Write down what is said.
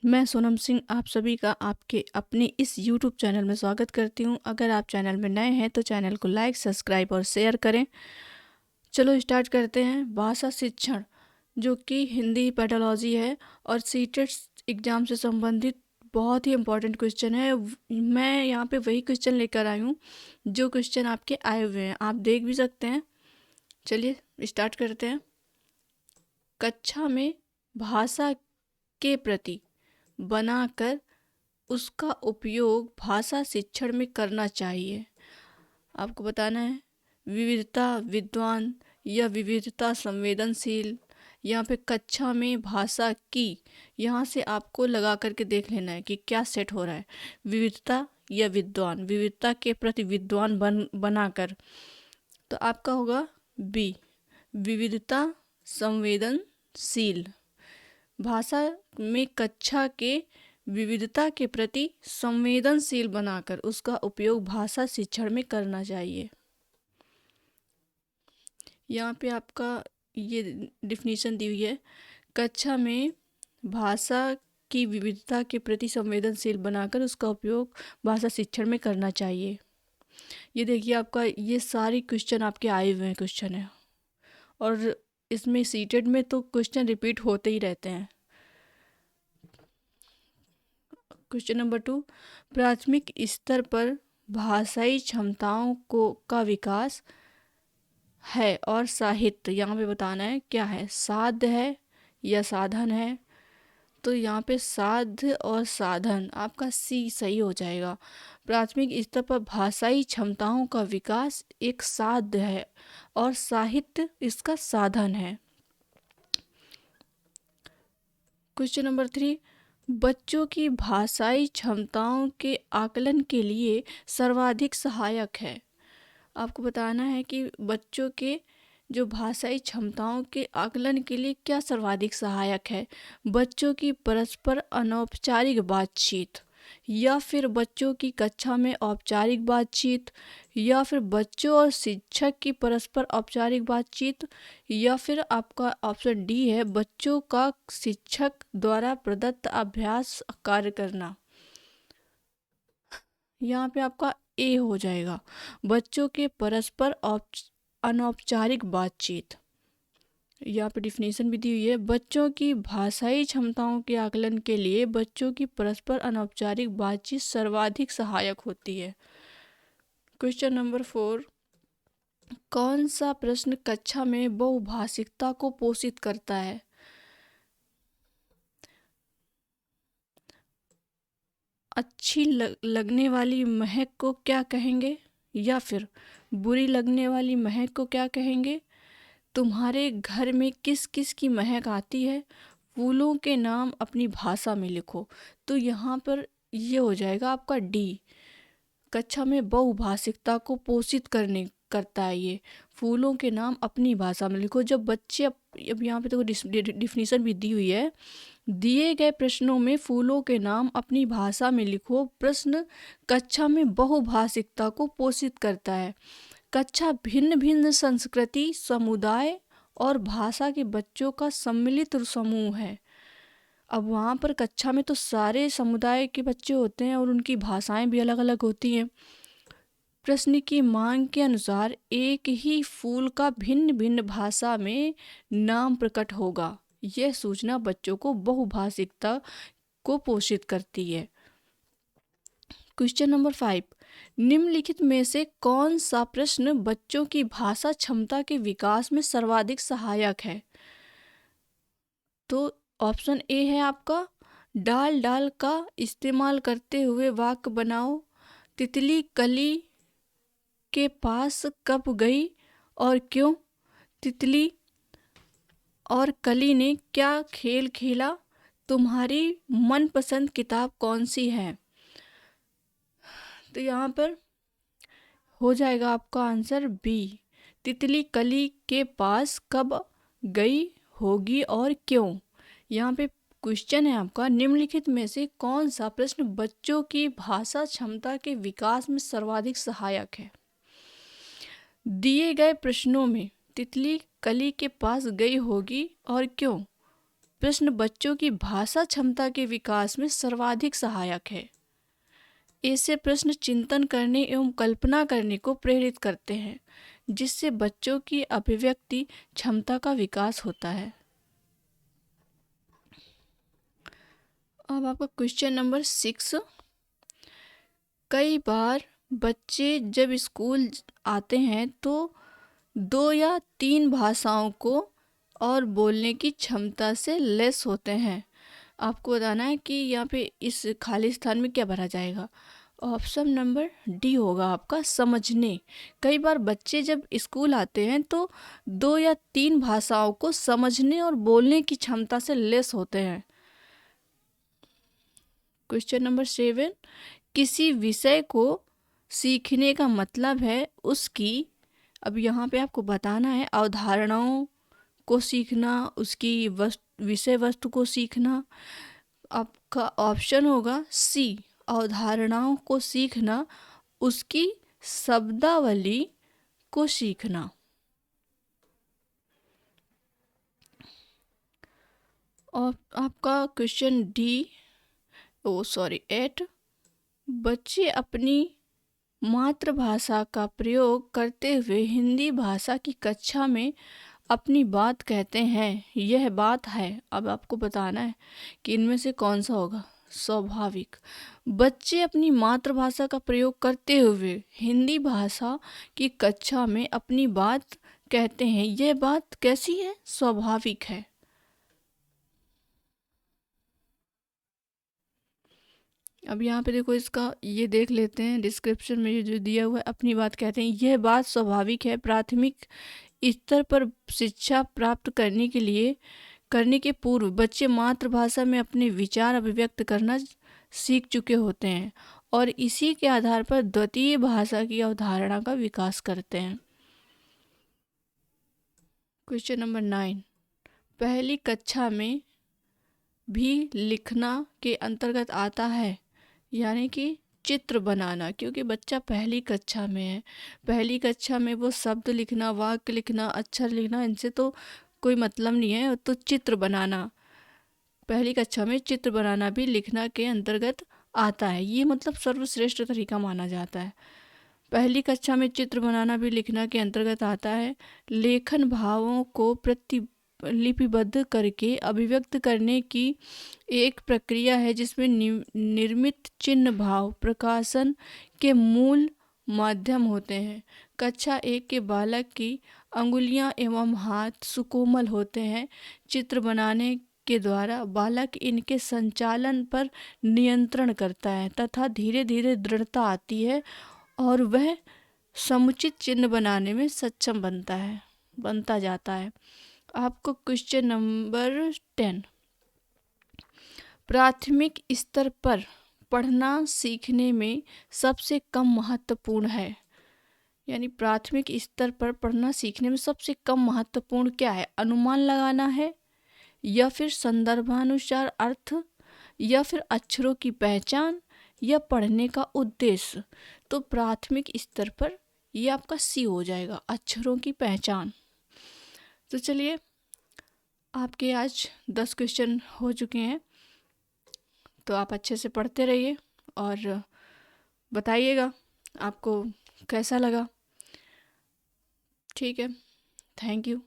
मैं सोनम सिंह आप सभी का आपके अपने इस YouTube चैनल में स्वागत करती हूँ। अगर आप चैनल में नए हैं तो चैनल को लाइक, सब्सक्राइब और शेयर करें। चलो स्टार्ट करते हैं। भाषा शिक्षण जो कि हिंदी पेडोलॉजी है और सीटेट एग्ज़ाम से संबंधित बहुत ही इम्पोर्टेंट क्वेश्चन है। मैं यहाँ पे वही क्वेश्चन लेकर आई हूँ जो क्वेश्चन आपके आए हुए हैं, आप देख भी सकते हैं। चलिए स्टार्ट करते हैं। कक्षा में भाषा के प्रति बनाकर उसका उपयोग भाषा शिक्षण में करना चाहिए। आपको बताना है विविधता विद्वान या विविधता संवेदनशील। यहाँ पे कक्षा में भाषा की, यहाँ से आपको लगा करके देख लेना है कि क्या सेट हो रहा है। विविधता या विद्वान, विविधता के प्रति विद्वान बनाकर, तो आपका होगा बी, विविधता संवेदनशील। भाषा में कक्षा के विविधता के प्रति संवेदनशील बनाकर उसका उपयोग भाषा शिक्षण में करना चाहिए। यहाँ पे आपका ये डिफिनीशन दी हुई है, कक्षा में भाषा की विविधता के प्रति संवेदनशील बनाकर उसका उपयोग भाषा शिक्षण में करना चाहिए। ये देखिए आपका ये सारे क्वेश्चन आपके आए हुए हैं क्वेश्चन है, और इसमें सीटेड में तो क्वेश्चन रिपीट होते ही रहते हैं। क्वेश्चन नंबर 2, प्राथमिक स्तर पर भाषाई क्षमताओं को का विकास है और साहित्य, यहाँ पे बताना है क्या है, साध्य है या साधन है। तो यहाँ पे साध्य और साधन, आपका सी सही हो जाएगा। प्राथमिक स्तर पर भाषाई क्षमताओं का विकास एक साध्य है और साहित्य इसका साधन है। क्वेश्चन नंबर 3, बच्चों की भाषाई क्षमताओं के आकलन के लिए सर्वाधिक सहायक है। आपको बताना है कि बच्चों के जो भाषाई क्षमताओं के आकलन के लिए क्या सर्वाधिक सहायक है। बच्चों की परस्पर अनौपचारिक बातचीत, या फिर बच्चों की कक्षा में औपचारिक बातचीत, या फिर बच्चों और शिक्षक की परस्पर औपचारिक बातचीत, या फिर आपका ऑप्शन डी है बच्चों का शिक्षक द्वारा प्रदत्त अभ्यास कार्य करना। यहाँ पे आपका ए हो जाएगा, बच्चों के परस्पर अनौपचारिक बातचीत। यहाँ पे डिफिनीशन भी दी हुई है, बच्चों की भाषाई क्षमताओं के आकलन के लिए बच्चों की परस्पर अनौपचारिक बातचीत सर्वाधिक सहायक होती है। क्वेश्चन नंबर 4, कौन सा प्रश्न कक्षा में बहुभाषिकता को पोषित करता है। अच्छी लगने वाली महक को क्या कहेंगे, या फिर बुरी लगने वाली महक को क्या कहेंगे। तुम्हारे घर में किस किस की महक आती है, फूलों के नाम अपनी भाषा में लिखो। तो यहाँ पर ये हो जाएगा आपका डी, कक्षा में बहुभाषिकता को पोषित करता है ये, फूलों के नाम अपनी भाषा में लिखो। जब बच्चे अब यहाँ पे तो डिफिनीशन भी दी हुई है, दिए गए प्रश्नों में फूलों के नाम अपनी भाषा में लिखो प्रश्न कक्षा में बहुभाषिकता को पोषित करता है। कक्षा भिन्न भिन्न संस्कृति, समुदाय और भाषा के बच्चों का सम्मिलित समूह है। अब वहाँ पर कक्षा में तो सारे समुदाय के बच्चे होते हैं और उनकी भाषाएं भी अलग अलग होती हैं। प्रश्न की मांग के अनुसार एक ही फूल का भिन्न भिन्न भाषा में नाम प्रकट होगा। यह सूचना बच्चों को बहुभाषिकता को पोषित करती है। क्वेश्चन नंबर 5, निम्नलिखित में से कौन सा प्रश्न बच्चों की भाषा क्षमता के विकास में सर्वाधिक सहायक है। तो ऑप्शन ए है आपका, डाल डाल का इस्तेमाल करते हुए वाक्य बनाओ। तितली कली के पास कब गई और क्यों। तितली और कली ने क्या खेल खेला। तुम्हारी मनपसंद किताब कौन सी है। तो यहाँ पर हो जाएगा आपका आंसर बी, तितली कली के पास कब गई होगी और क्यों। यहाँ पे क्वेश्चन है आपका, निम्नलिखित में से कौन सा प्रश्न बच्चों की भाषा क्षमता के विकास में सर्वाधिक सहायक है। दिए गए प्रश्नों में तितली कली के पास गई होगी और क्यों, प्रश्न बच्चों की भाषा क्षमता के विकास में सर्वाधिक सहायक है। ऐसे प्रश्न चिंतन करने एवं कल्पना करने को प्रेरित करते हैं, जिससे बच्चों की अभिव्यक्ति क्षमता का विकास होता है। अब आपका क्वेश्चन नंबर 6। कई बार बच्चे जब स्कूल आते हैं तो 2 या 3 भाषाओं को और बोलने की क्षमता से लेस होते हैं। आपको बताना है कि यहाँ पे इस खाली स्थान में क्या भरा जाएगा। ऑप्शन नंबर डी होगा आपका समझने। कई बार बच्चे जब स्कूल आते हैं तो 2 या 3 भाषाओं को समझने और बोलने की क्षमता से लेस होते हैं। Question number 7। किसी विषय को सीखने का मतलब है उसकी, अब यहाँ पे आपको बताना है, अवधारणाओं को सीखना, उसकी विषय वस्तु को सीखना। आपका ऑप्शन होगा सी, अवधारणाओं को सीखना, उसकी शब्दावली को सीखना। और आपका क्वेश्चन डी 8। बच्चे अपनी मातृभाषा का प्रयोग करते हुए हिंदी भाषा की कक्षा में अपनी बात कहते हैं। यह बात है, अब आपको बताना है कि इनमें से कौन सा होगा। स्वाभाविक। बच्चे अपनी मातृभाषा का प्रयोग करते हुए हिंदी भाषा की कक्षा में अपनी बात कहते हैं। यह बात कैसी है? स्वाभाविक है। अब यहाँ पे देखो, इसका ये देख लेते हैं, डिस्क्रिप्शन में ये जो दिया हुआ है, अपनी बात कहते हैं। यह बात स्वाभाविक है। प्राथमिक स्तर पर शिक्षा प्राप्त करने के पूर्व बच्चे मातृभाषा में अपने विचार अभिव्यक्त करना सीख चुके होते हैं और इसी के आधार पर द्वितीय भाषा की अवधारणा का विकास करते हैं। Question number 9। पहली कक्षा में भी लिखना के अंतर्गत आता है, यानी कि चित्र बनाना, क्योंकि बच्चा पहली कक्षा में है। पहली कक्षा में वो शब्द लिखना, वाक्य लिखना, अक्षर लिखना, इनसे तो कोई मतलब नहीं है। तो चित्र बनाना, पहली कक्षा में चित्र बनाना भी लिखना के अंतर्गत आता है। ये मतलब सर्वश्रेष्ठ तरीका माना जाता है। पहली कक्षा में चित्र बनाना भी लिखना के अंतर्गत आता है। लेखन भावों को लिपिबद्ध करके अभिव्यक्त करने की एक प्रक्रिया है जिसमें निर्मित चिन्ह भाव प्रकाशन के मूल माध्यम होते हैं। कक्षा 1 के बालक की अंगुलियां एवं हाथ सुकोमल होते हैं। चित्र बनाने के द्वारा बालक इनके संचालन पर नियंत्रण करता है तथा धीरे धीरे दृढ़ता आती है और वह समुचित चिन्ह बनाने में सक्षम बनता जाता है। आपको क्वेश्चन नंबर 10। प्राथमिक स्तर पर पढ़ना सीखने में सबसे कम महत्वपूर्ण है, यानी प्राथमिक स्तर पर पढ़ना सीखने में सबसे कम महत्वपूर्ण क्या है? अनुमान लगाना है, या फिर संदर्भानुसार अर्थ, या फिर अक्षरों की पहचान, या पढ़ने का उद्देश्य। तो प्राथमिक स्तर पर ये आपका सी हो जाएगा, अक्षरों की पहचान। तो चलिए, आपके आज 10 क्वेश्चन हो चुके हैं, तो आप अच्छे से पढ़ते रहिए और बताइएगा आपको कैसा लगा। ठीक है, थैंक यू।